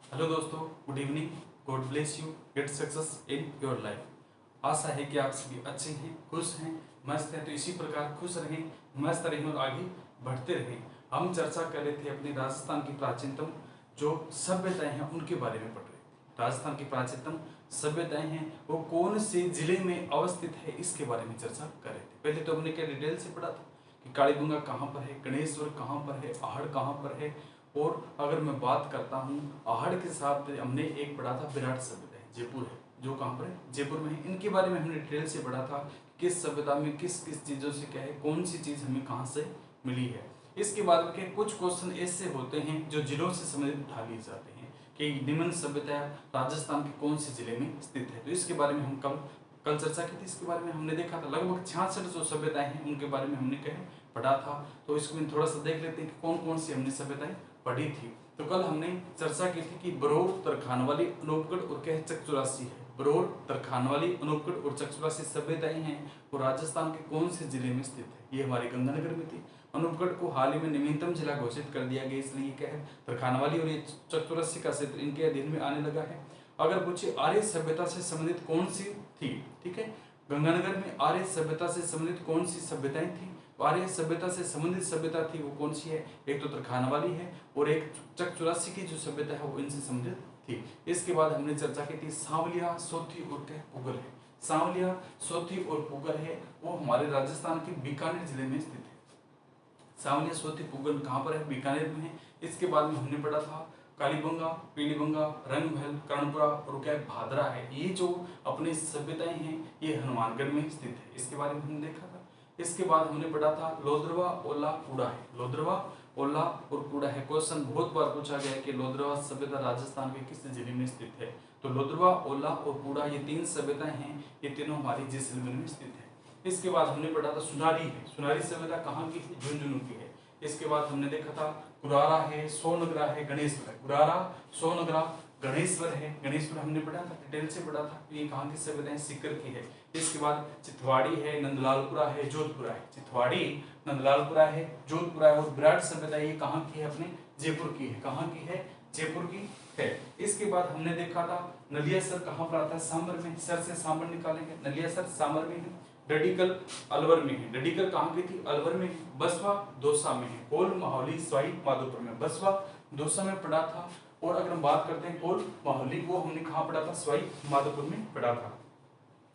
Hello दोस्तों, good evening. God bless you, get success in your life. आशा है कि आप सभी अच्छे हैं, खुश हैं, मस्त हैं। तो इसी प्रकार खुश रहें, मस्त रहें और आगे बढ़ते रहें। हम चर्चा कर रहे थे अपनी राजस्थान की प्राचीनतम जो सभ्यताएं हैं उनके बारे में पढ़ रहे थे। राजस्थान की प्राचीनतम सभ्यताएं हैं वो कौन से जिले में अवस्थित है इसके बारे में चर्चा कर रहे थे। पहले तो हमने क्या डिटेल से पढ़ा था कि कालीबंगा कहाँ पर है, गणेश्वर कहाँ पर है, आहड़ कहाँ पर है। और अगर मैं बात करता हूँ आहड़ के साथ, हमने एक पढ़ा था विराट सभ्यता है, जयपुर है, जो कहाँ पर है, जयपुर में है। इनके बारे में हमने डिटेल से पढ़ा था किस सभ्यता में किस किस चीज़ों से क्या है, कौन सी चीज़ हमें कहाँ से मिली है। इसके बाद के कुछ क्वेश्चन ऐसे होते हैं जो जिलों से संबंधित उठा लिए जाते हैं कि निम्न सभ्यता राजस्थान के कौन से जिले में स्थित है। तो इसके बारे में हम कल चर्चा की थी। इसके बारे में हमने देखा था लगभग 66 जो सभ्यताएं हैं उनके बारे में हमने कहे पढ़ा था। तो इसको थोड़ा सा देख लेते हैं कि कौन कौन सी हमने सभ्यताएं पढ़ी थी। तो कल हमने चर्चा की थी कि बरौर, तरखानवाली, अनूपगढ़ और क्या है, चकचौरासी है। बरौर, तरखानवाली, अनूपगढ़ और चकचौरासी सभ्यताएं हैं वो राजस्थान के कौन से जिले में स्थित है। ये हमारे गंगानगर में थी। अनूपगढ़ को हाल ही में नवीनतम जिला घोषित कर दिया गया, इसलिए क्या है तरखानवाली और ये चकचौरासी का क्षेत्र इनके अधीन में आने लगा है। अगर पूछे आर्य सभ्यता से संबंधित कौन सी थी, ठीक है, गंगानगर में आर्य सभ्यता से संबंधित कौन सी सभ्यताएं थी, आर्य सभ्यता से संबंधित सभ्यता थी वो कौन सी है, एक तो तरखानवाली है और एक चकचौरासी की जो सभ्यता है वो इनसे संबंधित थी। इसके बाद हमने चर्चा की थी सांवलिया, सोथी और क्या पुगल है। सांवलिया, सोथी और पुगल है वो हमारे राजस्थान के बीकानेर जिले में स्थित है। सांवलिया, सोथी, पुगल कहाँ पर है, बीकानेर में है। इसके बाद में हमने पढ़ा था कालीबंगा, पीलीबंगा, रंगमहल, कर्णपुरा और क्या भादरा है। ये जो अपनी सभ्यताएं हैं ये हनुमानगढ़ में स्थित है। इसके बारे में हमने देखा था। इसके बाद हमने पढ़ा था लोद्रवा, ओला, कूड़ा है। लोद्रवा, ओला और कूड़ा है। क्वेश्चन बहुत बार पूछा गया है कि लोद्रवा सभ्यता राजस्थान के किस जिले में स्थित है। तो लोद्रवा, ओला और कूड़ा ये तीन सभ्यताएं हैं, ये तीनों हमारी जैसलमेर में स्थित है। इसके बाद हमने पढ़ा था सुनारी है। सुनारी सभ्यता कहाँ की है, झुंझुनू की है। इसके बाद हमने देखा था गुरारा है, सोनगरा है, गणेश्वर है। गुरारा, सोनगरा, गणेश्वर है। गणेश्वर हमने पढ़ा था, डिटेल से पढ़ा था। ये कहाँ की सभ्यता है, सीकर की है। इसके बाद चिथवाड़ी है, नंदलालपुरा है, जोधपुरा है। चिथवाड़ी, नंदलालपुरा है, जोधपुरा है। और विराट सभ्यता ये कहाँ की है, अपने जयपुर की है। कहाँ की है, जयपुर की है। इसके बाद हमने देखा था नलियासर कहाँ पर आता है, सांबर में। सर से सांबर निकालेंगे, नलियासर सांबर में है। डडिकल अलवर में है। डडिकल कहाँ की थी, अलवर में है। बसवा दौसा में है। कोल, माहौली, स्वाई, माधोपुर में। बसवा दौसा में पढ़ा था। और अगर हम बात करते हैं कोल, माहौली, वो हमने कहाँ पढ़ा था, स्वाई, माधोपुर में पढ़ा था।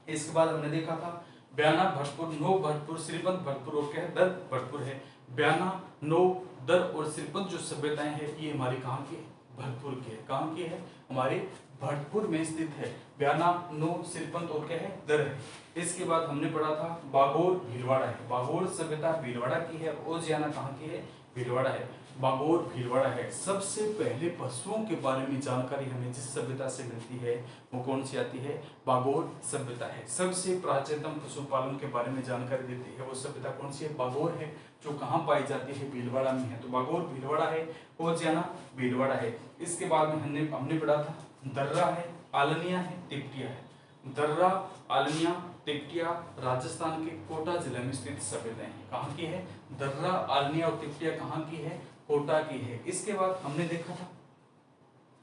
इसके बाद हमने देखा था बयाना, भरतपुर, नो, भरतपुर, श्रीपंत, भरतपुर और क्या है, दर, भरतपुर है। बयाना, नो, दर और श्रीपंत जो सभ्यताएं हैं ये हमारी कहाँ की है, भरतपुर की है। कहाँ की है, हमारे भरतपुर में स्थित है। बयाना, नो, श्रीपंत और क्या है, दर है। इसके बाद हमने पढ़ा था बागोर, भीलवाड़ा है। बागोर सभ्यता भीलवाड़ा की है। ओजियाना कहाँ की है, भीलवाड़ा है। बागोर भीलवाड़ा है। सबसे पहले पशुओं के बारे में जानकारी हमें जिस सभ्यता से मिलती है वो कौन सी आती है, बागोर सभ्यता है। सबसे प्राचीनतम पशुपालन के बारे में जानकारी देती है वो सभ्यता कौन सी है, बागोर है, जो कहाँ पाई जाती है, भीलवाड़ा में है। तो बागोर भीलवाड़ा है, ओजियाना भीलवाड़ा है। इसके बाद में हमने पढ़ा था दर्रा है, आलनिया है, टिपटिया है। दर्रा, आलनिया, टिपटिया राजस्थान के कोटा जिले में स्थित सभ्यताएं हैं। कहाँ की है, दर्रा, आलनिया और टिपटिया कहाँ की है, कोटा की है। इसके बाद हमने देखा था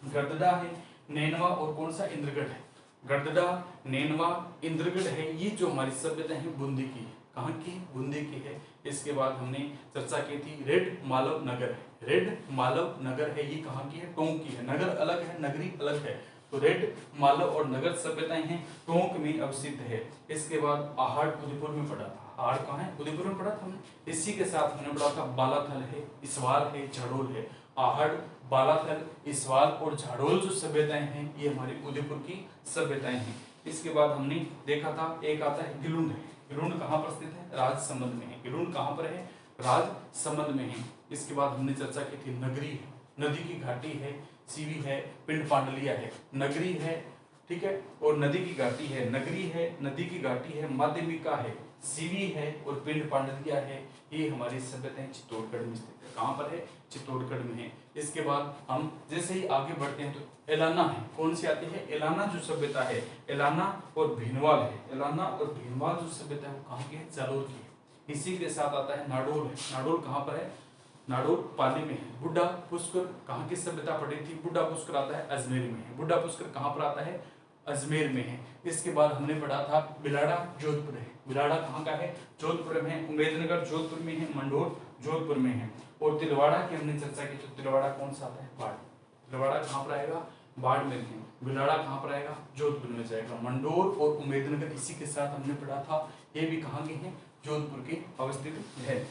गड़दड़ा है, नैनवा और कौन सा, इंद्रगढ़ है। गड़दड़ा, नैनवा, इंद्रगढ़ है। ये जो हमारी सभ्यता है बूंदी की है। कहाँ की, बूंदी की है। इसके बाद हमने चर्चा की थी रेड मालव नगर है। रेड मालव नगर है, ये कहाँ की है, टोंक की है। नगर अलग है, नगरी अलग है। तो रेड मालव और नगर सभ्यताएं हैं, टोंक में अवस्थित है। इसके बाद आहड़ उदयपुर में पड़ा था। आहड़ कहाँ है, उदयपुर में पड़ा था हमने। इसी के साथ हमने पढ़ा था बालाथल है, इसवाल है, झड़ोल है। आहड़, बालाथल, इसवाल और झाड़ोल जो सभ्यताएं हैं ये हमारी उदयपुर की सभ्यताएं हैं। इसके बाद हमने देखा था एक आता है गिलुंड है। गिलुंड कहाँ पर स्थित है, राजसमंद में है। गिलुंड कहाँ पर है, राजसमंद में है। इसके बाद हमने चर्चा की थी नगरी है, नदी की घाटी है, सीवी है, पिंड पांडलिया है। नगरी है, ठीक है, और नदी की घाटी है। नगरी है, नदी की घाटी है, माध्यमिका है, सीवी है और पिंड पांडलिया है। ये हमारी सभ्यताएं चित्तौड़गढ़ में स्थित है। कहाँ पर है, चित्तौड़गढ़ में है। इसके बाद हम जैसे ही आगे बढ़ते हैं तो एलाना है, कौन सी आती है, एलाना जो सभ्यता है, एलाना और भीनवाल है। एलाना और भीनवाल जो सभ्यता है वो कहाँ की है, जालोर की है। इसी के साथ आता है नाडोल है। नाडोल कहाँ पर है, नाडोर पाली में है। बुड्ढा पुष्कर कहाँ की सभ्यता पड़ी थी? बुड्ढा पुष्कर आता है अजमेर में है। बुड्ढा पुष्कर कहाँ पर आता है? अजमेर में है। इसके बाद हमने पढ़ा था बिलाड़ा जोधपुर है। बिलाड़ा कहाँ का है? जोधपुर में है। उमेदनगर जोधपुर में है। मंडोर जोधपुर में है। और तिलवाड़ा की हमने चर्चा की, तो तिलवाड़ा कौन सा आता है? बाढ़। तिलवाड़ा कहाँ पर आएगा? बाढ़ में है। बिलाड़ा कहाँ पर आएगा? जोधपुर में जाएगा। मंडोर और उमेदनगर इसी के साथ हमने पढ़ा था, ये भी कहाँ के हैं? जोधपुर के अवस्थित है।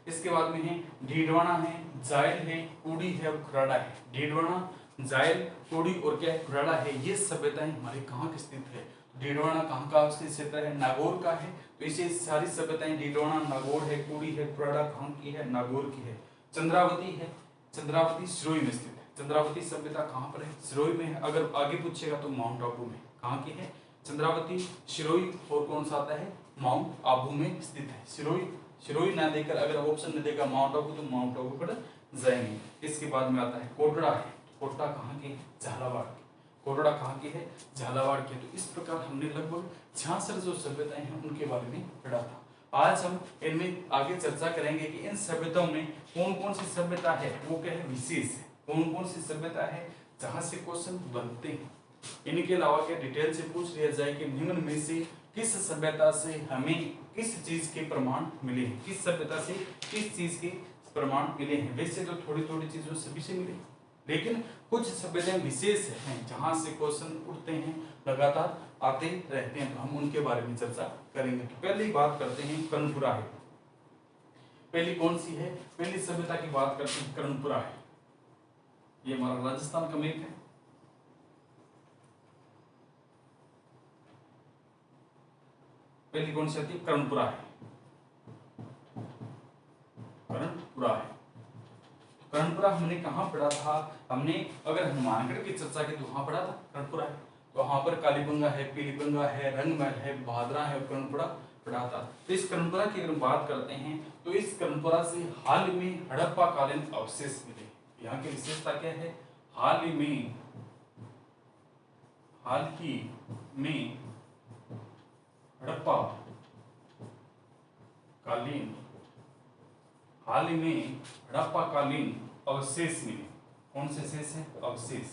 इसके बाद में है डीडवाना है, जायल है, कुड़ी है और खुराड़ा है। डीडवाना, जायल, कुड़ी और क्या है? खुराड़ा है। ये सभ्यताएं हमारे कहाँ की स्थित है? डीडवाना कहाँ का अवस्थित क्षेत्र है? नागौर का है। तो इसे सारी सभ्यताएं डीडवाना, नागौर है, कुड़ी है, खुराड़ा कहाँ की है? नागौर की है। चंद्रावती है, चंद्रावती सिरोही में स्थित है। चंद्रावती सभ्यता कहाँ पर है? सिरोही में है। अगर आगे पूछेगा तो माउंट आबू में। कहाँ की है? चंद्रावती, सिरोही और कौन सा आता है? माउंट आबू में स्थित है। सिरोही ना देकर अगर ऑप्शन में देगा माउंट आबू, तो माउंट आबू पर जाएंगे। इसके बाद में आता है कोटड़ा है। कोटड़ा कहाँ की? झालावाड़ की। कोटड़ा कहाँ की है? झालावाड़ की। तो इस प्रकार हमने लगभग 66 जो सभ्यताएं हैं उनके बारे में पढ़ा था। आज हम इनमें आगे चर्चा करेंगे कि इन सभ्यताओं में कौन कौन सी सभ्यता है वो क्या है? विशेष है। कौन कौन सी सभ्यता है जहां से क्वेश्चन बनते हैं। इनके अलावा क्या डिटेल से पूछ लिया जाए कि निम्न में से किस सभ्यता से हमें किस चीज के प्रमाण मिले हैं? किस सभ्यता से किस चीज के प्रमाण मिले हैं? वैसे तो थोड़ी थोड़ी चीजों सभी से मिले, लेकिन कुछ सभ्यताएं विशेष हैं जहां से क्वेश्चन उठते हैं, लगातार आते रहते हैं। तो हम उनके बारे में चर्चा करेंगे। तो पहली बात करते हैं कर्णपुरा है। पहली कौन सी है? पहली सभ्यता की बात करते हैं कर्णपुरा है। ये हमारा राजस्थान का मैप है। पहली कौन सी आती है? कर्णपुरा है। कर्णपुरा है। कर्णपुरा हमने कहाँ पढ़ा था? हमने अगर हनुमानगढ़ की चर्चा की तो वहां पढ़ा था कर्णपुरा है। तो वहां पर कालीबंगा है, पीलीबंगा है, रंगमहल है, बहादुरा है और कर्णपुरा पढ़ा था। तो इस कर्णपुरा की अगर बात करते हैं तो इस कर्णपुरा से हाल में हड़प्पा कालीन अवशेष मिले। यहाँ की विशेषता क्या है? हाल ही में हड़प्पा कालीन अवशेष मिले। कौन से शेष है? अवशेष।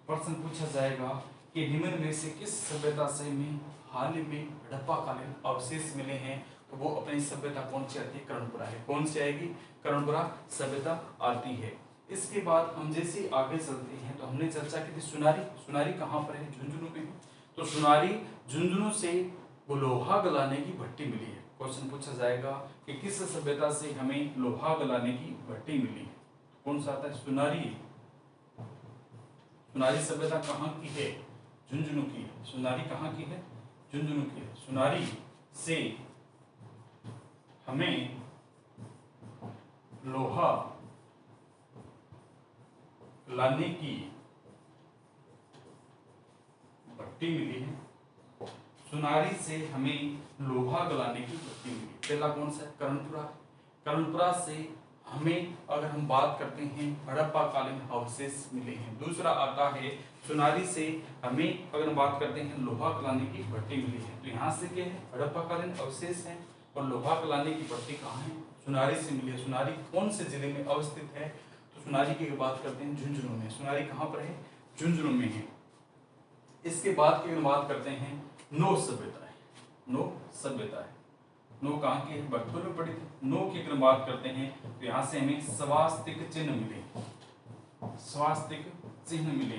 प्रश्न पूछा जाएगा कि निम्न में से किस सभ्यता से में हाल ही में हड़प्पा कालीन अवशेष मिले हैं? तो वो अपनी सभ्यता कौन सी आती है? कर्णपुरा है। कौन सी आएगी? कर्णपुरा सभ्यता आती है। इसके बाद हम जैसे आगे चलते हैं तो हमने चर्चा की थी सुनारी। सुनारी कहाँ पर है? झुंझुनू में। तो सुनारी झुंझुनू से लोहा गलाने की भट्टी मिली है। क्वेश्चन पूछा जाएगा कि किस सभ्यता से हमें लोहा गलाने की भट्टी मिली है? कौन सा आता है? सुनारी। सुनारी सभ्यता कहाँ की है? झुंझुनू की है। सुनारी कहाँ की है? झुंझुनू की है। सुनारी से हमें लोहा लाने की भट्टी मिली है। सुनारी से हमें लोहा गलाने की भट्टी मिली। पहला कौन सा है? कर्णपुरा। कर्णपुरा से हमें अगर हम बात करते हैं हड़प्पा कालीन अवशेष मिले हैं। दूसरा आता है सुनारी से हमें अगर हम बात करते हैं लोहा गलाने की भट्टी मिली है। तो यहाँ से क्या है? हड़प्पा कालीन अवशेष है और लोहा गलाने की भट्टी कहाँ है? सुनारी से मिली है। सुनारी कौन से जिले में अवस्थित है? तो सुनारी की बात करते हैं झुंझुनू में। सुनारी कहाँ पर है? झुंझुनू में है। इसके बाद की बात करते हैं नौ सभ्यता है। नौ सभ्यता है। नौ कहाँ की है? भरतपुर में पड़ी थी। नौ की अगर बात करते हैं तो यहाँ से हमें स्वास्तिक चिन्ह मिले। स्वास्तिक चिन्ह मिले।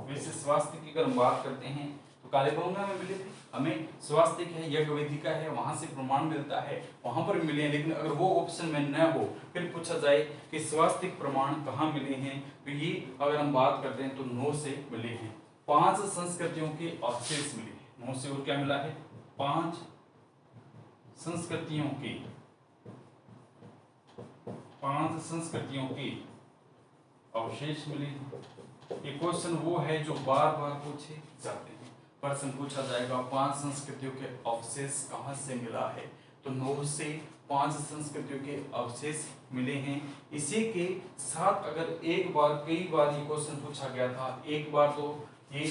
वैसे स्वास्तिक की अगर हम बात करते हैं तो कालीबंगा में मिले थे। हमें स्वास्तिक है, यज्ञ वेदिका है, वहां से प्रमाण मिलता है, वहां पर मिले हैं। लेकिन अगर वो ऑप्शन में न हो, फिर पूछा जाए कि स्वास्तिक प्रमाण कहाँ मिले हैं, तो ये अगर हम बात करते हैं तो 9 से मिले हैं। 5 संस्कृतियों के अवशेष मिले हैं। 9 से और क्या मिला है? 5 संस्कृतियों के 5 संस्कृतियों के अवशेष मिले हैं। ये क्वेश्चन वो है जो बार बार पूछे जाते हैं। प्रश्न पूछा जाएगा 5 संस्कृतियों के अवशेष कहाँ से मिला है? तो 9 से 5 संस्कृतियों के अवशेष मिले हैं। इसी के साथ अगर एक बार कई बार ये क्वेश्चन पूछा गया था। एक बार तो ये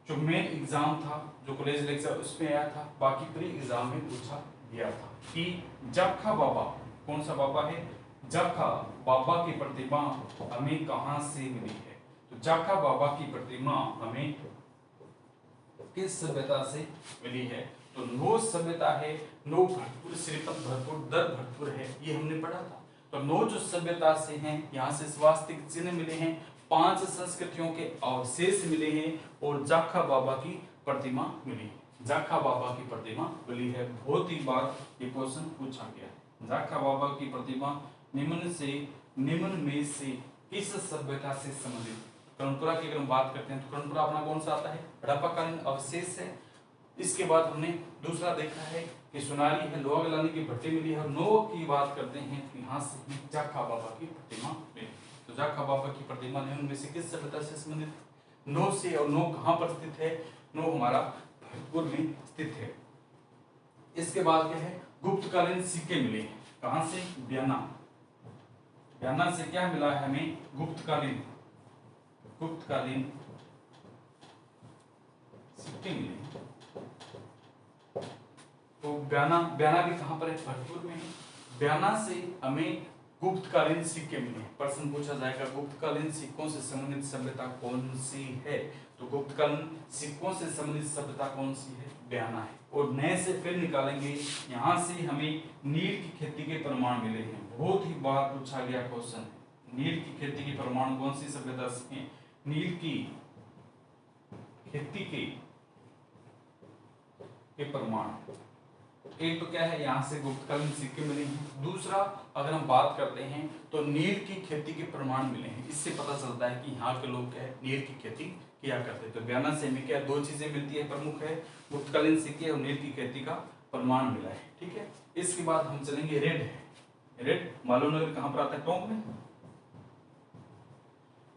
जो मेन एग्जाम था, जो कॉलेज लेक्चर, उसमें आया था, बाकी प्री एग्जाम में पूछा दिया था कि जाखा बाबा, कौन सा बाबा है, जाखा बाबा की प्रतिमा हमें कहां से मिली है। तो जाखा बाबा की प्रतिमा हमें किस सभ्यता से मिली है। तो नो सभ्यता है, नो भरपूर, श्रीपद भरपूर, दर भरपूर है, ये हमने पढ़ा था। तो नो जो सभ्यता से हैं, यहाँ से स्वास्तिक चिन्ह मिले हैं, 5 संस्कृतियों के अवशेष मिले हैं और जाखा बाबा की प्रतिमा मिली है। जाखा बाबा की प्रतिमा मिली है, बहुत ही बार ये क्वेश्चन पूछा गया है। जाखा बाबा की प्रतिमा निम्न में से किस सभ्यता से संबंधित। कर्णपुरा की अगर हम बात करते हैं तो कर्णपुरा अपना कौन सा आता है, हड़प्पाकालीन अवशेष है। इसके बाद हमने दूसरा देखा है कि सोनारी है, लोहा गलानी की भट्टी मिली है। और नो की बात करते हैं तो यहाँ से जाखा बाबा की प्रतिमा मिली। तो जाखा बाबा की प्रतिमा निम्न में से किस सभ्यता से संबंधित, नो से। और नो कहाँ पर स्थित है, नो हमारा भरतपुर में स्थित है। इसके बाद क्या है, गुप्तकालीन सिक्के मिले हैं, कहां से, ब्याना। ब्याना से क्या मिला है हमें, गुप्तकालीन सिक्के मिले। तो ब्याना भी कहां पर है, भरतपुर में है। ब्याना से हमें गुप्तकालीन सिक्के मिले। प्रश्न पूछा जाएगा गुप्तकालीन सिक्कों से संबंधित सभ्यता कौन सी है। तो गुप्तकालीन सिक्कों से संबंधित सभ्यता कौन सी है, ब्याना है। और नए से फिर निकालेंगे, यहाँ से हमें नील की खेती के प्रमाण मिले हैं, बहुत ही बार पूछा गया क्वेश्चन है। नील की खेती के प्रमाण कौन सी सभ्यता से हैं, नील की खेती के प्रमाण। एक तो क्या है, यहाँ से गुप्तकालीन सिक्के मिले हैं। दूसरा अगर हम बात करते हैं तो नील की खेती के प्रमाण मिले हैं। इससे पता चलता है कि यहाँ के लोग क्या है, नील की खेती किया करते हैं। तो ब्याना से हमें क्या दो चीजें मिलती है, प्रमुख है गुप्तकालीन सिक्के और नील की खेती का प्रमाण मिला है। ठीक है, इसके बाद हम चलेंगे रेड है। रेड मालव नगर कहाँ पर आता है, टोंक में।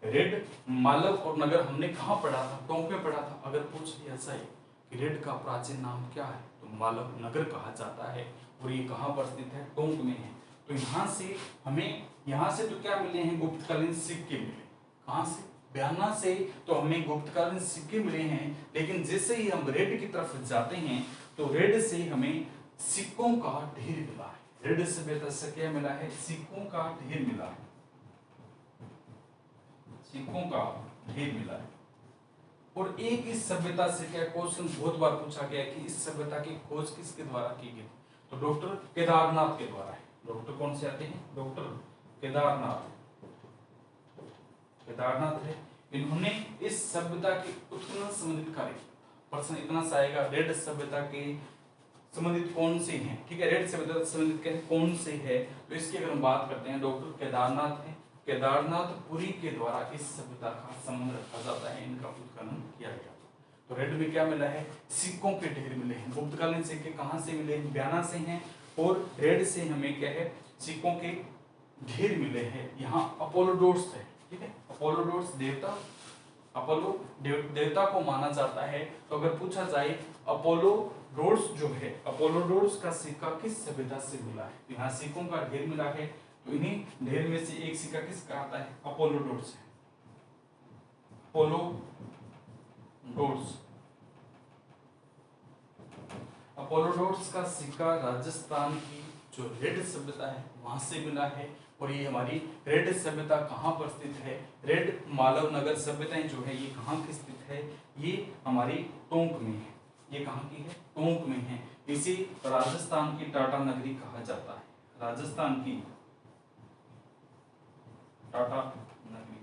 रेड मालव और नगर हमने कहाँ पढ़ा था, टोंक में पढ़ा था। अगर पूछ लिया ऐसा है कि रेड का प्राचीन नाम क्या है, तो मालव नगर कहा जाता है। और ये कहाँ पर स्थित है, टोंक में है। तो यहाँ से हमें, यहाँ से तो क्या मिले हैं, गुप्तकालीन सिक्के मिले। कहाँ से, ब्याना से तो हमें गुप्तकालीन सिक्के मिले हैं। लेकिन जैसे ही हम रेड की तरफ जाते हैं तो रेड से हमें सिक्कों का ढेर मिला है। रेड सभ्यता से क्या मिला है, सिक्कों का ढेर मिला है, सिक्कों का ढेर मिला है। और एक इस सभ्यता से क्या क्वेश्चन बहुत बार पूछा गया कि इस सभ्यता की खोज किसके द्वारा की गई, तो डॉक्टर केदारनाथ के द्वारा है। डॉक्टर कौन से आते हैं, डॉक्टर केदारनाथ है। इन्होंने इस सभ्यता के उत्खनन संबंधित कार्य। प्रश्न इतना सा आएगा, रेड सभ्यता के संबंधित कौन से हैं। ठीक है, रेड सभ्यता से संबंधित क्या है, कौन से है। तो इसकी अगर हम बात करते हैं, डॉक्टर केदारनाथ है। केदारनाथपुरी के द्वारा इस सभ्यता का संबंध रखा जाता है, इनका उत्खनन किया गया। तो रेड में क्या मिला है, सिक्कों के ढेर मिले हैं। गुप्तकालीन सिक्के कहाँ से मिले, ब्याना से हैं। और रेड से हमें क्या है, सिक्कों के ढेर मिले हैं। यहाँ अपोलोडोर्स है। ठीक है, अपोलोडोर्स देवता, अपोलो देवता को माना जाता है। तो अगर पूछा जाए अपोलोडोर्स जो है, अपोलोडोर्स का सिक्का किस सभ्यता से मिला है, तो यहाँ सिक्कों का ढेर मिला है। तो इन्हीं ढेर में से एक सिक्का किसका आता है, अपोलोडोर्स है। अपोलोडोर्स का सिक्का राजस्थान की जो रेड सभ्यता है वहां से मिला है। और ये हमारी रेड सभ्यता कहाँ पर स्थित है, रेड मालव नगर सभ्यताएं जो है ये कहाँ की स्थित है, ये हमारी टोंक में है। ये कहाँ की है, टोंक में है। इसे राजस्थान की टाटा नगरी कहा जाता है, राजस्थान की टाटा नगरी।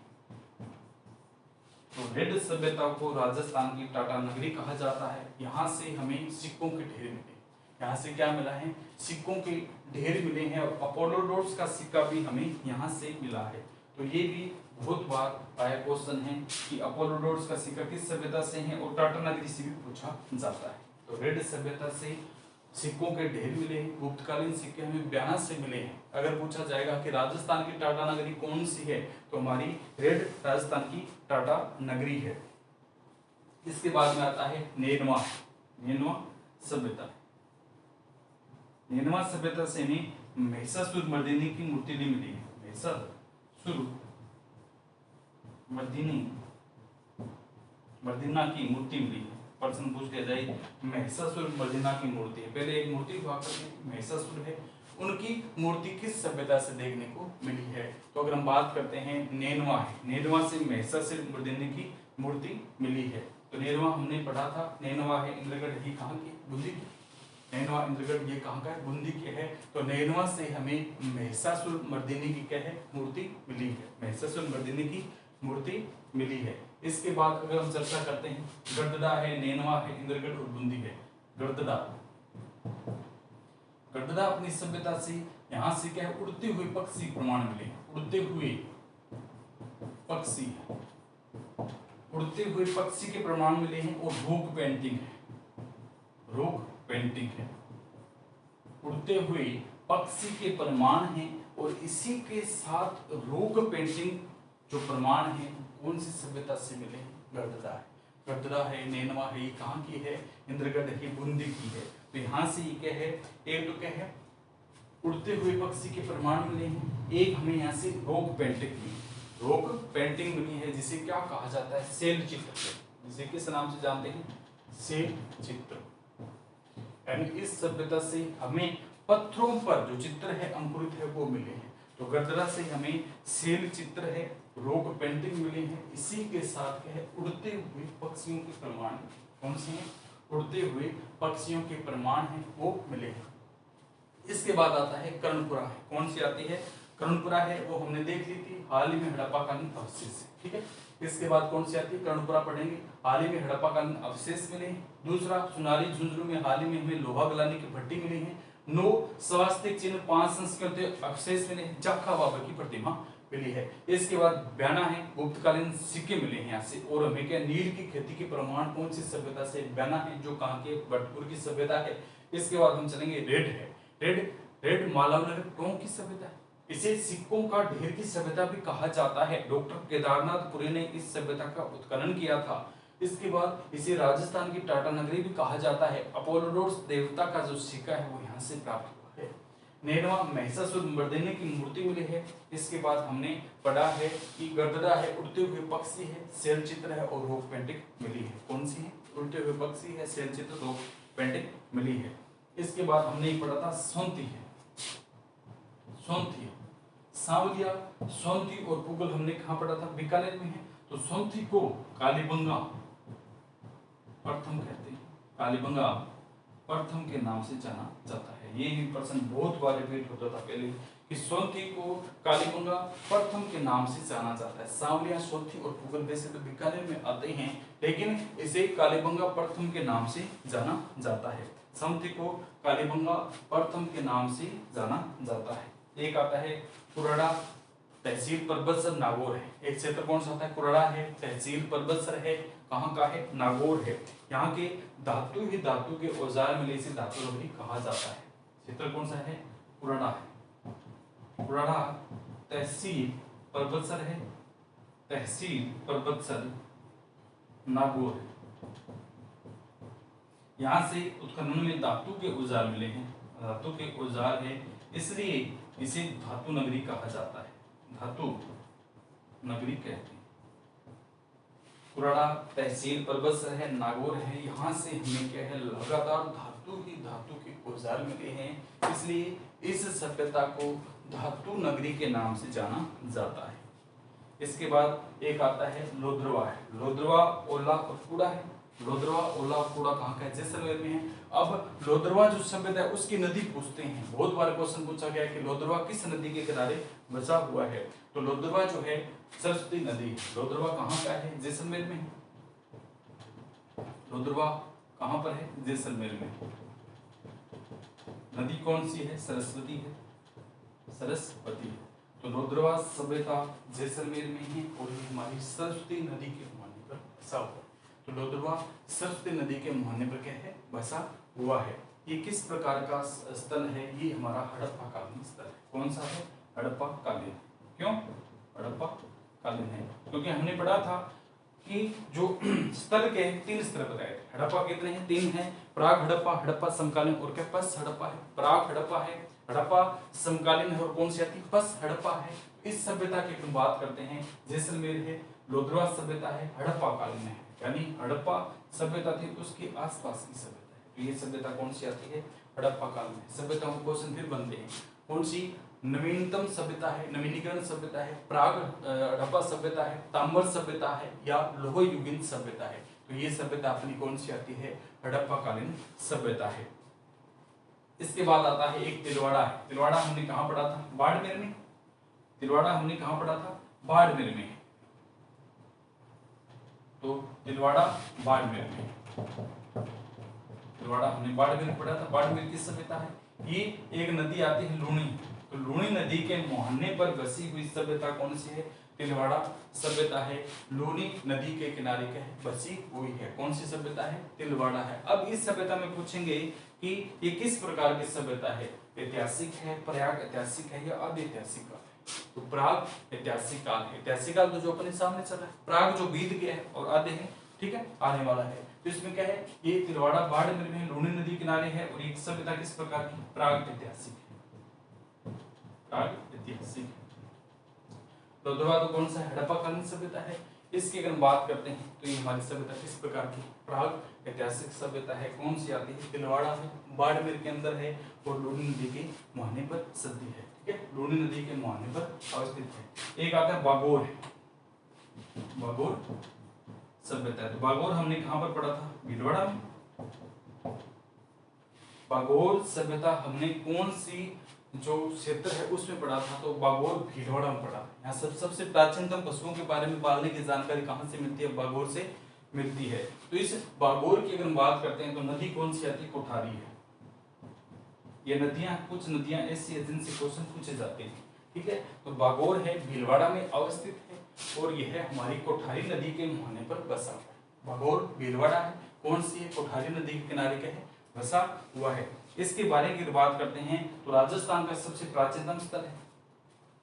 तो रेड सभ्यता को राजस्थान की टाटा नगरी कहा जाता है। यहाँ से हमें सिक्कों के ढेर मिले, यहाँ से क्या मिला है, सिक्कों के ढेर मिले हैं। और अपोलोडोर्स का सिक्का भी हमें यहाँ से मिला है। तो ये भी बहुत बार आया क्वेश्चन है कि अपोलोडोर्स का सिक्का किस सभ्यता से है, और टाटा नगरी से भी पूछा जाता है। तो रेड सभ्यता से सिक्कों के ढेर मिले हैं। गुप्तकालीन सिक्के हमें ब्याना से मिले हैं। अगर पूछा जाएगा कि राजस्थान की टाटा नगरी कौन सी है, तो हमारी रेड राजस्थान की टाटा नगरी है। इसके बाद में आता है नेनवा सभ्यता। नेनवा सभ्यता से हमें महिषासुरमर्दिनी की मूर्ति भी मिली है। महिषासुरमर्दिनी की मूर्ति मिली है। प्रश्न पूछ लिया जाए महिषासुरमर्दिनी की मूर्ति है, पहले एक मूर्ति हुआ करती महिषासुर है, उनकी मूर्ति किस सभ्यता से देखने को मिली है? तो अगर हम बात करते हैं नेनवा है, नेनवा से महिषासुरमर्दिनी की मूर्ति मिली है। तो नेनवा हमने पढ़ा था, नेनवा है इंद्रगढ़, ये कहाँ की? बूंदी की। नेनवा इंद्रगढ़ ये कहाँ का है? बूंदी के है। तो नेनवा से हमें महिषासुरमर्दिनी की क्या है? मूर्ति मिली है, महिषासुरमर्दिनी की मूर्ति मिली है। इसके बाद अगर हम चर्चा करते हैं, गढ़दा है, नेनवा है, इंद्रगढ़ और बूंदी है। गढ़दा, गढ़दा अपनी सभ्यता से यहाँ से क्या है? उड़ते हुए पक्षी प्रमाण मिले, उड़ते हुए पक्षी, उड़ते हुए पक्षी के प्रमाण मिले हैं और रोक पेंटिंग है, रोक पेंटिंग है, उड़ते हुए पक्षी के प्रमाण हैं और इसी के साथ रोक पेंटिंग जो प्रमाण है कौन सी सभ्यता से मिले हैं? गढ़दा है, गढ़दा है, नेनवा है, ये कहाँ की है? इंद्रगढ़ है, बूंदी की है। तो यहाँ से ये क्या है? एक तो क्या है? उड़ते हुए पक्षी के प्रमाण मिले हैं, एक हमें यहाँ से रोक पेंटिंग मिली, रोक पेंटिंग मिली है, जिसे क्या कहा जाता है? सेल चित्र, जिसे किस नाम से जानते हैं? सेल चित्र। यानी इस सभ्यता से हमें पत्थरों पर जो चित्र है अंकुरित है वो मिले हैं। तो गढ़दा से हमें सेल चित्र है, रोक पेंटिंग मिली है, इसी के साथ क्या है? उड़ते हुए पक्षियों के प्रमाण, कौन से हैं? उड़ते हुए पक्षियों के प्रमाण हैं वो मिले हैं। इसके बाद आता है कर्णपुरा है, कौन सी आती है? कर्णपुरा है, वो हमने देख ली थी, हाल ही में हड़प्पाकालीन अवशेष, ठीक है। इसके बाद कौन सी आती है? कर्णपुरा पढ़ेंगे, हाल ही में हड़प्पाकालीन अवशेष मिले हैं। दूसरा, सुनारी झुंझुनू में हाल ही में हमें लोहा गलाने की भट्टी मिली है। 9 स्वास्तिक चिन्ह, 5 संस्कृत अवशेष मिले हैं, जाखा बाबा की प्रतिमा मिली है। इसके बाद बयाना है, गुप्तकालीन सिक्के मिले हैं यहाँ से। और हमें क्या? नील की खेती के प्रमाण कौन सी सभ्यता से? बयाना है, जो कहाँ के? भटपुर की सभ्यता है। इसके बाद हम चलेंगे रेड है, रेड मालवनगर टोंक की सभ्यता है, इसे सिक्कों का ढेर की सभ्यता भी कहा जाता है। डॉक्टर केदारनाथ पुरी ने इस सभ्यता का उत्खनन किया था। इसके बाद इसे राजस्थान की टाटा नगरी भी कहा जाता है। अपोलोडोरस देवता का जो सिक्का है वो यहाँ से प्राप्त हुआ है। नेनवा महिषासुरमर्दिनी की मूर्ति मिली है। इसके बाद हमने पढ़ा है कि गढ़दा है, उड़ते हुए पक्षी है, सेल चित्र है और रोक पेंटिंग मिली है। कौन सी है? उड़ते हुए पक्षी है, सेल चित्र, रोक पेंटिंग मिली है। इसके बाद हमने पढ़ा था सोंती है, सोंती, सांवलिया, सोंती और पुगल हमने कहाँ पढ़ा था? बीकानेर में है। तो सोंती को कालीबंगा प्रथम कहते हैं, कालीबंगा प्रथम के नाम से जाना जाता है। ये भी प्रश्न बहुत बार रिपीट होता था पहले कि सोंती को कालीबंगा प्रथम के नाम से जाना जाता है। सांवलिया, सोंती और पुगल वैसे तो बीकानेर में आते हैं, लेकिन इसे कालीबंगा प्रथम के नाम से जाना जाता है। सोंती को कालीबंगा प्रथम के नाम से जाना जाता है। एक आता है कुराड़ा, तहसील परबतसर, नागौर है। एक क्षेत्र कौन सा आता है? कुराड़ा है, तहसील परबतसर है, कहाँ का है? नागौर है। यहाँ के धातु ही धातु के औजार मिले से धातु नगरी कहा जाता है। क्षेत्र कौन सा है? कुराड़ा है, कुराड़ा तहसील परबतसर है, तहसील परबतसर, नागौर है। यहाँ से उत्खनन में धातु के औजार मिले हैं, धातु के औजार है, इसलिए इसे धातु नगरी कहा जाता है, धातु नगरी कहते हैं। कुराड़ा तहसील परबतसर है, नागौर है। यहाँ से हमें क्या है? लगातार धातु ही धातु के औजार मिले हैं, इसलिए इस सभ्यता को धातु नगरी के नाम से जाना जाता है। इसके बाद एक आता है लोद्रवा है, लोद्रवा, ओला और कूड़ा है। लोद्रवा, ओला और कूड़ा कहाँ का है? जैसलमेर में है। अब लोद्रवा जो सभ्यता है उसकी नदी पूछते हैं, बहुत बार क्वेश्चन पूछा गया है कि लोद्रवा किस नदी के किनारे बसा हुआ है? तो लोद्रवा जो है सरस्वती नदी, लोद्रवा कहाँ का है? जैसलमेर में। लोद्रवा कहाँ पर है? जैसलमेर में। नदी कौन सी है? सरस्वती है, सरस्वती है। तो लोद्रवा सभ्यता जैसलमेर में है और ये हमारी सरस्वती नदी के मुहाने पर बसा हुआ है। तो लोद्रवा सरस्वती नदी के मुहाने पर क्या है? बसा हुआ है। ये किस प्रकार का स्थल है? ये हमारा हड़प्पा कालीन स्थल है। कौन सा है? हड़प्पा कालीन। क्यों हड़प्पा कालीन है? क्योंकि हमने पढ़ा था कि जो स्थल के 3 स्तर बताए थे। हड़प्पा कितने हैं? 3 हैं। प्राग हड़प्पा, हड़प्पा समकालीन और क्या? पश्च हड़प्पा है। प्राग हड़प्पा है, हड़प्पा समकालीन है और कौन सी आती है, बस हड़प्पा है। इस सभ्यता की हम बात करते हैं, जैसलमेर है, लोथरवा सभ्यता है, हड़प्पा कालीन है, यानी हड़प्पा सभ्यता थी उसके आसपास की सभ्यता है। तो ये सभ्यता कौन सी आती है, हड़प्पा काल में। सभ्यताओं के क्वेश्चन फिर बनते हैं, कौन सी नवीनतम सभ्यता है, नवीनीकरण सभ्यता है, प्राग हड़प्पा सभ्यता है, ताम्र सभ्यता है, या लोह युगीन सभ्यता है। तो ये सभ्यता अपनी कौन सी आती है, हड़प्पा कालीन सभ्यता है। इसके बाद आता है एक तिलवाड़ा है। तिलवाड़ा हमने कहाँ पढ़ा था, बाड़मेर में। तिलवाड़ा हमने कहाँ पढ़ा था, बाड़मेर में। तो तिलवाड़ा बाड़मेर में, तिलवाड़ा हमने बाड़मेर पढ़ा था। बाड़मेर की सभ्यता है, ये एक नदी आती है लूणी, तो लूणी नदी के मुहाने पर बसी हुई सभ्यता कौन सी है, तिलवाड़ा सभ्यता है। लूणी नदी के किनारे क्या है, बसी हुई है, कौन सी सभ्यता है, तिलवाड़ा है। अब इस सभ्यता में पूछेंगे कि ये किस प्रकार की सभ्यता है, ऐतिहासिक है, प्राग ऐतिहासिक है, या आदि ऐतिहासिक काल है। तो प्राग ऐतिहासिक काल है। ऐतिहासिक काल तो जो अपने सामने चल रहा है, प्राग जो बीत गया है और आधे है, ठीक है, आने वाला है। तो इसमें क्या है, ये तिलवाड़ा बाड़मेर में लूणी नदी किनारे है और एक सभ्यता किस प्रकार की, प्राग ऐतिहासिक है, प्राग ऐतिहासिक। तो कौन सा है, हड़प्पा कालीन सभ्यता है। इसकी अगर हम बात करते हैं तो ये हमारी सभ्यता किस प्रकार की, प्राग ऐतिहासिक सभ्यता है। कौन सी आती है, तिलवाड़ा है, बाड़मेर के अंदर है और लूणी नदी के मुहाने पर सदी है, ठीक है, लूणी नदी के मुहाने पर अवस्थित है। एक आता है बागोर है, बागोर सभ्यता है। तो बागोर हमने कहां पर पढ़ा था, भीलवाड़ा में। बागोर सभ्यता हमने कौन सी जो क्षेत्र है उसमें पढ़ा था, तो बागोर भीलवाड़ा में पढ़ा। यहाँ सबसे प्राचीनतम पशुओं के बारे में पालने की जानकारी कहाँ से मिलती है, बागोर से मिलती है। तो इस बागोर की अगर हम बात करते हैं तो नदी कौन सी आती है, कोठारी है। ये नदियां, कुछ नदियां ऐसी है जिनसे क्वेश्चन पूछे जाते हैं, ठीक है। तो बागोर है, भीलवाड़ा में अवस्थित है और यह हमारी कोठारी नदी के मुहाने पर बसा हुआ है। बागोर भीलवाड़ा है, कौन सी है, कोठारी नदी के किनारे क्या है, बसा हुआ है। इसके बारे की बात करते हैं तो राजस्थान का सबसे प्राचीनतम स्थल है।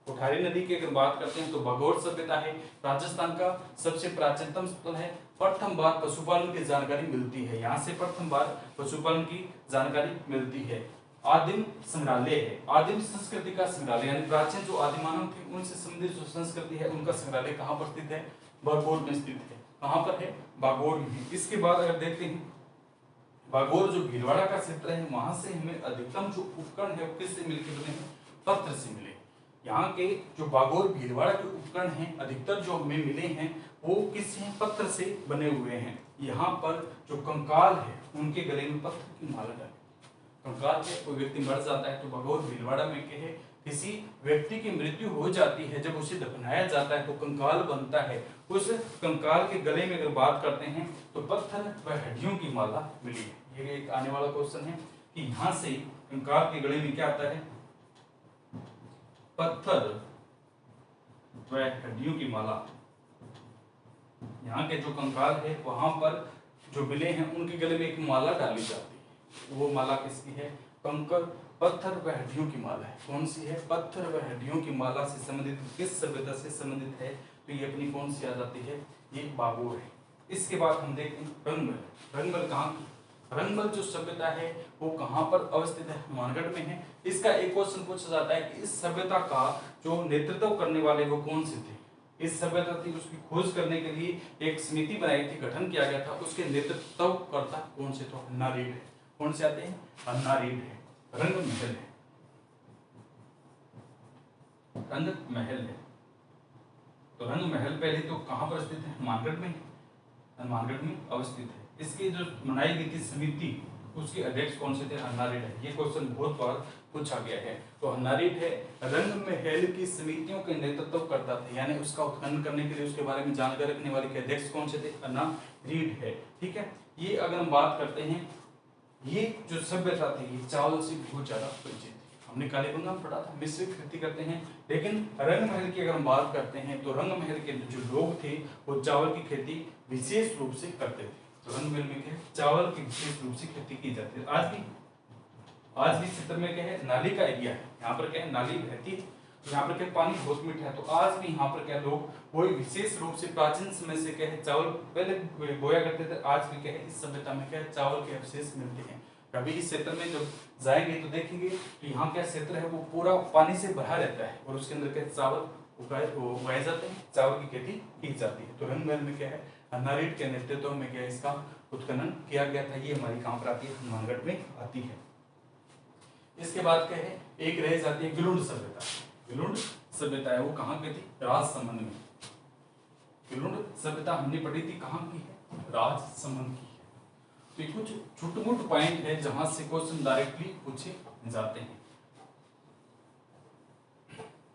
कोठारी नदी की अगर बात करते हैं तो बागोर सभ्यता है, राजस्थान का सबसे प्राचीनतम स्थल है। प्रथम बार पशुपालन की जानकारी मिलती है, यहाँ से प्रथम बार पशुपालन की जानकारी मिलती है। आदिम संग्रहालय है, आदिम संस्कृति का संग्रहालय, यानी प्राचीन जो आदिमानव थे उनसे संबंधित जो संस्कृति है उनका संग्रहालय कहाँ पर स्थित है, बागोर में स्थित है। कहाँ पर है, बागोर में। इसके बाद अगर देखते हैं बागोर जो भीलवाड़ा का क्षेत्र है वहां से हमें अधिकतम जो उपकरण है वो किससे मिलकर बने हैं, पत्थर से मिले। यहाँ के जो बागोर भीलवाड़ा के उपकरण हैं अधिकतर जो हमें मिले हैं वो किससे हैं, पत्थर से बने हुए हैं। यहाँ पर जो कंकाल है उनके गले में पत्थर की माला डाली। कंकाल से कोई व्यक्ति मर जाता है तो बागोर भीलवाड़ा में कहे किसी व्यक्ति की मृत्यु हो जाती है, जब उसे दफनाया जाता है तो कंकाल बनता है। उस कंकाल के गले में अगर बात करते हैं तो पत्थर व हड्डियों की माला मिली है। ये एक आने वाला क्वेश्चन है कि यहाँ से कंकाल के गले में क्या आता है, पत्थर व हड्डियों की माला। यहाँ के जो कंकाल है वहां पर जो मिले हैं उनके गले में एक माला डाली जाती है। वो माला किसकी है, कंकर पत्थर व हड्डियों की माला है। कौन सी है, पत्थर व हड्डियों की माला से संबंधित किस सभ्यता से संबंधित है, तो ये अपनी कौन सी आ जाती है, ये बागोर है। इसके बाद हम देखते हैं रंगमहल। रंगमहल कहाँ की, रंगमहल जो सभ्यता है वो कहाँ पर अवस्थित है, हनुमानगढ़ में है। इसका एक क्वेश्चन पूछा जाता है कि इस सभ्यता का जो नेतृत्व करने वाले वो कौन से थे। इस सभ्यता थी उसकी खोज करने के लिए एक समिति बनाई थी, गठन किया गया था, उसके नेतृत्व करता कौन से, तो हन्नारीड है। कौन से आते हैं, हन्नारीड है। रंगमहल है, रंगमहल है। तो रंगमहल पहले तो कहां पर स्थित है, हनुमानगढ़ में, हनुमानगढ़ में अवस्थित है। इसकी जो बनाई गई थी समिति उसके अध्यक्ष कौन से थे, हन्नारीड है। ये क्वेश्चन बहुत बार पूछा गया है। तो हन्नारीड है, रंगमहल की समितियों के नेतृत्व करता था, यानी उसका उत्खनन करने के लिए उसके बारे में जानकारी रखने वाले के अध्यक्ष कौन से थे, हन्नारीड है, ठीक है। ये अगर हम बात करते हैं, ये जो सभ्यता थी ये चावल से बहुत ज्यादा परिचित थी। हमने कालीबंगा में पढ़ा था, मिश्रित खेती करते हैं। लेकिन रंगमहल की अगर हम बात करते हैं तो रंगमहल के जो लोग थे वो चावल की खेती विशेष रूप से करते थे। तो रंगमहल में क्या है, चावल की विशेष रूप से खेती की जाती है। आज भी क्षेत्र में क्या है, नाली का एरिया है, यहाँ पर क्या है, नाली बहती है, यहाँ पर क्या पानी बहुत मीठा है। तो आज भी यहाँ पर क्या लोग कोई विशेष रूप से प्राचीन समय से क्या है चावल पहले बोया करते थे। आज भी क्या है, इस सभ्यता में क्या है, चावल के अवशेष मिलते हैं। कभी इस क्षेत्र में जब जाएंगे तो देखेंगे तो यहाँ क्या क्षेत्र है वो पूरा पानी से भरा रहता है और उसके अंदर क्या चावल उगाए जाते हैं, चावल की खेती की जाती है। तो रंग महल में क्या है, हन्नारेड के नेतृत्व में क्या इसका उत्खनन किया गया था। ये हमारी कहाँ पर आती है, हनुमानगढ़ में आती है। इसके बाद क्या है, एक रह जाती है गिलुंड सभ्यता। गिलुंड सभ्यता है वो कहाँ की थी, राजसमंद में। गिलुंड सभ्यता हमने पढ़ी थी कहाँ की है, राजसमंद की है। तो ये कुछ छोटे-मोटे पॉइंट है जहां से क्वेश्चन डायरेक्टली पूछे जाते हैं।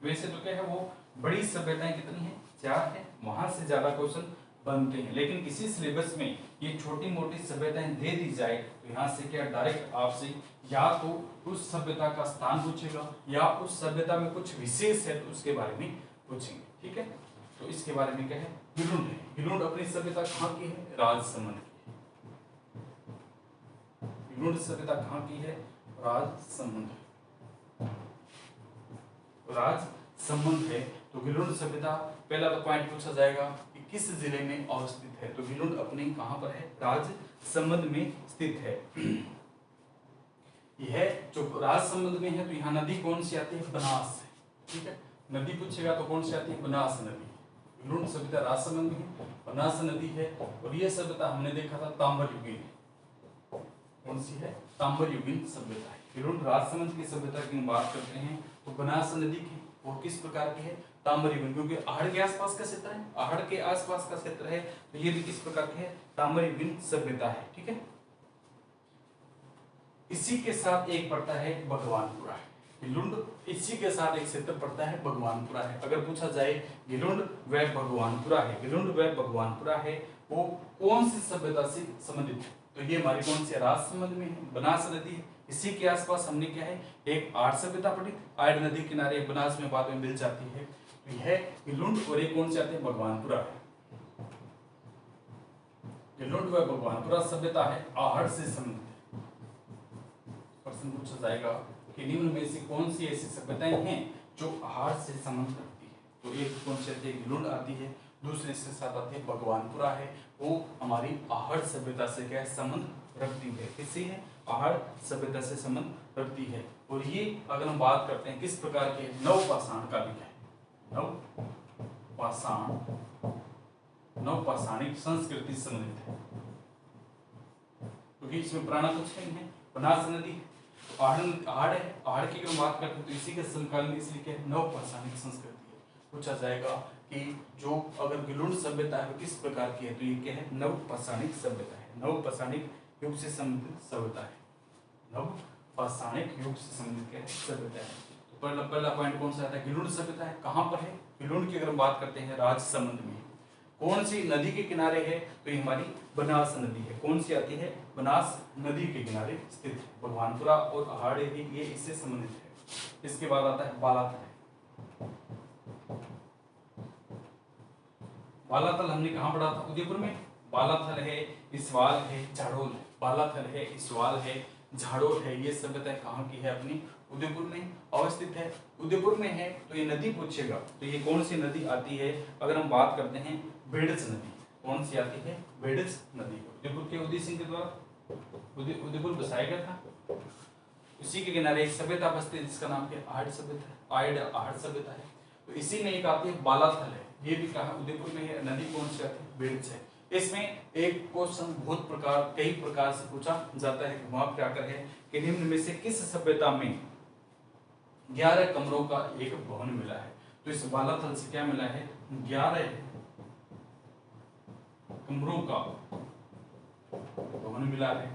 वैसे तो क्या है वो बड़ी सभ्यताएं कितनी है, 4 है, वहां से ज्यादा क्वेश्चन बनते हैं। लेकिन किसी सिलेबस में ये छोटी मोटी सभ्यताएं दे दी जाए तो यहाँ से क्या डायरेक्ट आपसे या तो उस सभ्यता का स्थान पूछेगा या उस सभ्यता में कुछ विशेष है तो उसके बारे में पूछेंगे। ठीक है, तो इसके बारे में क्या है, गिलुंड है। गिलुंड अपनी सभ्यता कहाँ की है, राजसमंद की। गिलुंड सभ्यता कहाँ की है, राजसमंद। राजसमंद है तो गिलुंड सभ्यता पहला तो पॉइंट पूछा जाएगा कि किस जिले में अवस्थित है। तो गिलुंड अपने कहां पर है, राजसमंद में स्थित है। यह जो राजसमंद में है तो यहाँ नदी कौन सी आती है, बनास। ठीक है, नदी पूछेगा तो कौन सी आती है, बनास नदी। गिलुंड सभ्यता राजसमंद में है, बनास नदी है। और यह सभ्यता हमने देखा था ताम्र युगीन, कौन सी है, ताम्र युगीन सभ्यता है। गिलुंड राजसमंद की सभ्यता की बात करते हैं तो बनास नदी की और किस प्रकार की है, ताम्र युगीन, क्योंकि आहड़ के आसपास का क्षेत्र है, आहड़ के आसपास का क्षेत्र है तो ये भी किस प्रकार की है, ताम्र युगीन सभ्यता है। ठीक है, इसी के साथ एक पड़ता है भगवानपुरा। गिलुंड इसी के साथ एक क्षेत्र पड़ता है भगवानपुरा है। अगर पूछा जाए गिलुंड व भगवानपुरा है, गिलुंड व भगवानपुरा है वो कौन सी सभ्यता से संबंधित है, तो ये हमारी कौन सी राजसमंद में है, बनास नदी है। इसी के आसपास हमने क्या है, एक आड़ सभ्यता पढ़ी, आड़ नदी किनारे बनास में बाद में मिल जाती है। तो यह गिलुंड और एक कौन से आते हैं, भगवानपुरा है। गिलुंड व भगवानपुरा सभ्यता है आहड़ से संबंधित है। प्रश्न पूछा जाएगा कि निम्न में से कौन सी ऐसी सभ्यताएं हैं जो आहड़ से संबंध रखती है। तो एक कौन सी आती है, गिलुंड आती है, दूसरे इसके साथ आती है भगवानपुरा है, वो हमारी आहड़ सभ्यता से क्या संबंध रखती है, किसी है, आहड़ सभ्यता से संबंध रखती है। और ये अगर हम बात करते हैं किस प्रकार के, नवपाषाण काल है, नवपाषाणिक संस्कृति संबंधित है, क्योंकि इसमें पुराना कुछ नहीं है, बनास नदी है, तो आहड़ है, आहड़ की अगर बात करते हैं तो इसी के समकालीन, इसलिए क्या है, नवपाषाणिक संस्कृति है। पूछा जाएगा कि जो अगर गिलुंड सभ्यता है किस प्रकार की है, तो ये क्या है, नवपाषाणिक सभ्यता है, नवपाषाणिक युग से संबंधित सभ्यता है, नवपाषाणिक युग से संबंधित क्या है, सभ्यता है। तो पहला पॉइंट कौन सा आता है, गिलुंड सभ्यता है, कहां पर है, गिलुंड की अगर बात करते हैं राजसमंद में। कौन सी नदी के किनारे है, तो ये हमारी बनास नदी है। कौन सी आती है, बनास नदी के किनारे स्थित है। भगवानपुरा और आहड़ ये इससे संबंधित है। इसके बाद आता है बालाथल। बालाथल हमने कहाँ पढ़ा था, उदयपुर में। बालाथल है, इसवाल है, झाड़ोल है, बालाथल है, इसवाल है, झाड़ोल है, ये सभ्यता कहाँ की है, अपनी उदयपुर में अवस्थित है। उदयपुर में है तो ये नदी पूछेगा तो ये कौन सी नदी आती है, अगर हम बात करते हैं बेड़च नदी, कौन सी आती है, बेड़च नदी। उदयपुर के उदय सिंह के द्वारा उदयपुर बसाया गया था, उसी के किनारे एक सभ्यता बसती है जिसका नाम क्या, आहड़ सभ्यता है, आहड़ सभ्यता है। तो इसी में एक आती है बालाथल है, ये भी कहा उदयपुर में है, नदी कौन सी आती है, बेड़च है। इसमें एक क्वेश्चन बहुत प्रकार कई प्रकार से पूछा जाता है, घुमा फिरा कर है कि निम्न में से किस सभ्यता में 11 कमरों का एक भवन मिला है। तो इस बालाथल से क्या मिला है, 11 कमरों का भवन मिला है।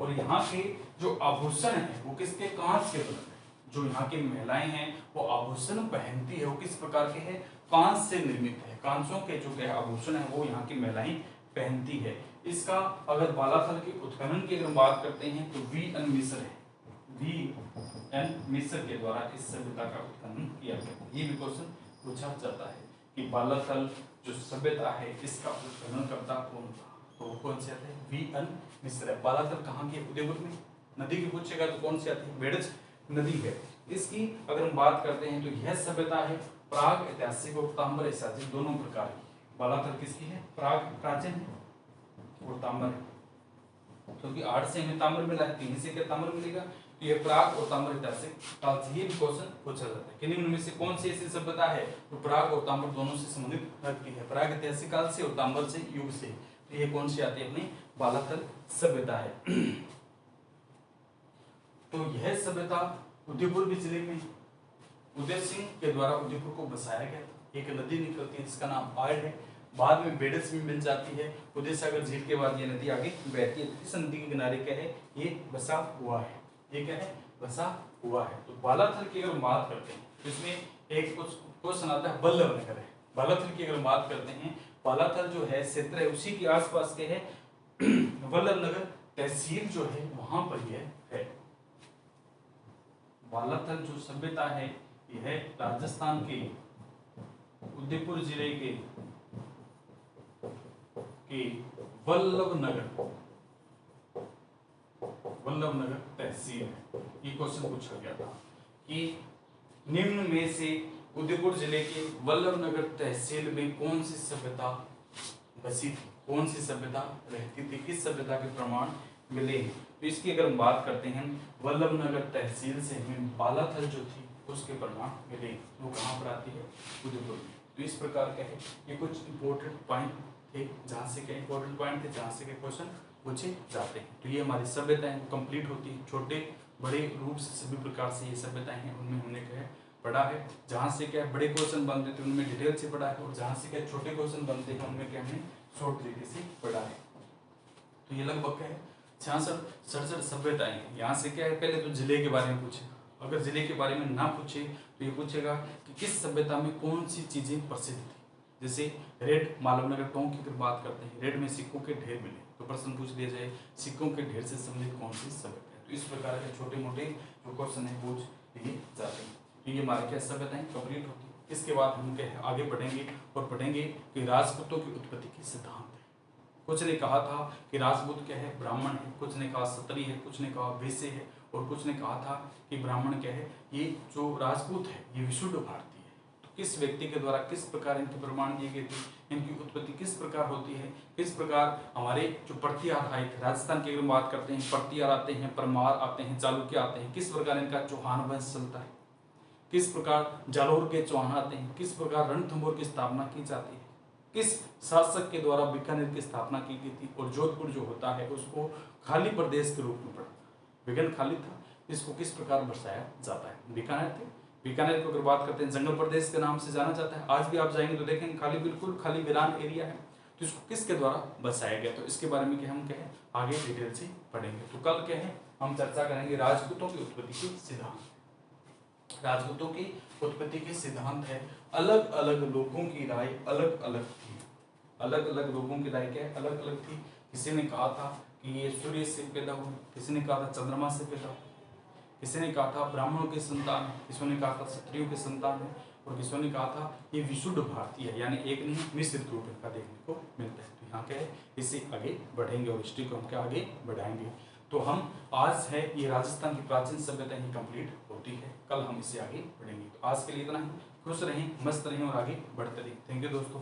और यहाँ के जो आभूषण है वो किसके, कांच के बने हैं। जो यहाँ की महिलाएं हैं वो आभूषण पहनती है वो किस प्रकार के हैं, कांच से निर्मित है। कांचों के जो क्या आभूषण है वो यहाँ की महिलाएं पहनती है। इसका अगर बालाथल के उत्खनन की अगर बात करते हैं तो V.N. मिश्र है, V.N. मिश्र के द्वारा इस सभ्यता का उत्खनन किया गया। ये भी क्वेश्चन पूछा जाता है कि बालाथल जो सभ्यता है इसका उत्खनन करता कौन था, तो कौन से आते हैं, V.N. मिश्र है। बालाथल कहाँ की, उदयपुर में। नदी की पूछेगा तो कौन सी आती है, बेड़च नदी है। इसकी अगर हम बात करते हैं तो यह सभ्यता है प्राग ऐतिहासिक और ताम्र ऐतिहासिक दोनों प्रकार की। बालाथल किसकी है, प्राग प्राचीन है और ताम्र है। क्योंकि 8 से हमें ताम्र मिला है, 3 से क्या ताम्र मिलेगा, तो ये प्राग और ताम्र ऐतिहासिक काल से ही क्वेश्चन पूछा जाता है कि निम्न में से कौन सी ऐसी सभ्यता है जो प्राग और ताम्र दोनों से संबंधित रखती है। प्राग ऐतिहासिक काल से और ताम्र से युग से, तो ये कौन सी आती है, अपनी बालाथल सभ्यता है। तो यह सभ्यता उदयपुर जिले में उदय सिंह के द्वारा उदयपुर को बसाया गया था। एक नदी निकलती है जिसका नाम आड़ है, बाद में बेडस में मिल जाती है। उदय सागर झील के बाद ये नदी आगे बहती है। इस नदी के किनारे क्या है, ये बसा हुआ है, ये क्या है, बसा हुआ है। तो बालाथल की अगर बात करते हैं तो इसमें एक कुछ क्वेश्चन आता है, वल्लभ नगर है। बालाथल की अगर बात करते हैं, बालाथल जो है क्षेत्र है उसी के आसपास के है वल्लभ नगर तहसील जो है वहां पर यह है। बालाथल जो सभ्यता है यह राजस्थान के उदयपुर जिले के वल्लभ नगर तहसील है। ये क्वेश्चन पूछा गया था कि निम्न में से उदयपुर जिले के वल्लभ नगर तहसील में कौन सी सभ्यता बसी थी, कौन सी सभ्यता रहती थी, किस सभ्यता के प्रमाण मिले हैं। तो इसकी अगर हम बात करते हैं, वल्लभ नगर तहसील से हमें बालाथल जो थी उसके प्रमाण मिले, वो कहाँ पर आती है, उदयपुर में। तो इस प्रकार का है, ये कुछ इंपॉर्टेंट पॉइंट थे जहाँ से क्या इंपॉर्टेंट पॉइंट थे जहाँ से क्या क्वेश्चन पूछे जाते हैं। तो ये हमारी सभ्यताएं कंप्लीट होती है, छोटे बड़े रूप से सभी प्रकार से ये सभ्यताएं हैं उनमें हमने क्या है पढ़ा है। जहाँ से क्या बड़े क्वेश्चन बनते थे उनमें डिटेल से पढ़ा है, और जहाँ से क्या छोटे क्वेश्चन बनते हैं उनमें क्या हमने शॉर्ट तरीके से पढ़ा है। तो ये लगभग क्या है 66-67 सभ्यताएं हैं। यहाँ से क्या है, पहले तो जिले के बारे में पूछे, अगर जिले के बारे में ना पूछे तो ये पूछेगा कि किस सभ्यता में कौन सी चीजें प्रसिद्ध थी। जैसे रेड मालवनगर टोंक की अगर बात करते हैं, रेड में सिक्कों के ढेर मिले तो प्रश्न पूछ लिया जाए सिक्कों के ढेर से संबंधित कौन सी सभ्यता है। तो इस प्रकार के छोटे मोटे जो क्वेश्चन है पूछ लिए जाते हैं। तो ये हमारे क्या सभ्यताएं कंप्लीट होती है। इसके बाद हम क्या आगे बढ़ेंगे और पढ़ेंगे कि राजपूतों की उत्पत्ति के सिद्धांत है। कुछ ने कहा था कि राजपूत क्या है, ब्राह्मण है, कुछ ने कहा क्षत्रिय है, कुछ ने कहा वैश्य है, और कुछ ने कहा था कि ब्राह्मण क्या है, ये जो राजपूत है ये विशुद्ध भारतीय है। तो किस व्यक्ति के द्वारा किस प्रकार इनके प्रमाण दिए गए थे, इनकी उत्पत्ति किस प्रकार होती है, किस प्रकार हमारे जो प्रतिहार आए थे, राजस्थान की अगर बात करते हैं प्रतिहार आते हैं, परमार आते हैं, चालुक्य आते हैं, किस प्रकार इनका चौहान वंश चलता है, किस प्रकार जालोर के चौहान आते हैं, किस प्रकार रणथंभौर की स्थापना की जाती है, किस शासक के द्वारा बीकानेर की स्थापना की गई थी, और जोधपुर जो होता है उसको खाली प्रदेश के रूप में पड़ा, विघन खाली था, इसको किस प्रकार बसाया जाता है। बीकानेर थे, बीकानेर को अगर बात करते हैं जंगल प्रदेश के नाम से जाना जाता है। आज भी आप जाएंगे तो देखेंगे खाली बिल्कुल खाली वीरान एरिया है, तो इसको किसके द्वारा बसाया गया, तो इसके बारे में क्या हम क्या है आगे डिटेल से पढ़ेंगे। तो कल क्या है हम चर्चा करेंगे राजपूतों की उत्पत्ति के सिद्धांत। राजपूतों की उत्पत्ति के सिद्धांत है, अलग अलग लोगों की राय अलग अलग थी, अलग अलग लोगों की राय क्या है अलग अलग थी। किसी ने कहा था कि ये सूर्य से पैदा हुए, किसी ने कहा था चंद्रमा से पैदा हुए, किसी ने कहा था ब्राह्मणों के संतान है, किसी ने कहा था क्षत्रियों के संतान है, और किसी ने कहा था ये विशुद्ध भारतीय है, यानी एक नहीं मिश्रित रूप इनका देखने को मिलता है। तो यहाँ क्या है इससे आगे बढ़ेंगे और हिस्ट्री को हम क्या आगे बढ़ाएंगे। तो हम आज है ये राजस्थान की प्राचीन सभ्यता ही कंप्लीट होती है, कल हम इससे आगे बढ़ेंगे। तो आज के लिए इतना ही, खुश रहें, मस्त रहें और आगे बढ़ते रहें। थैंक यू दोस्तों।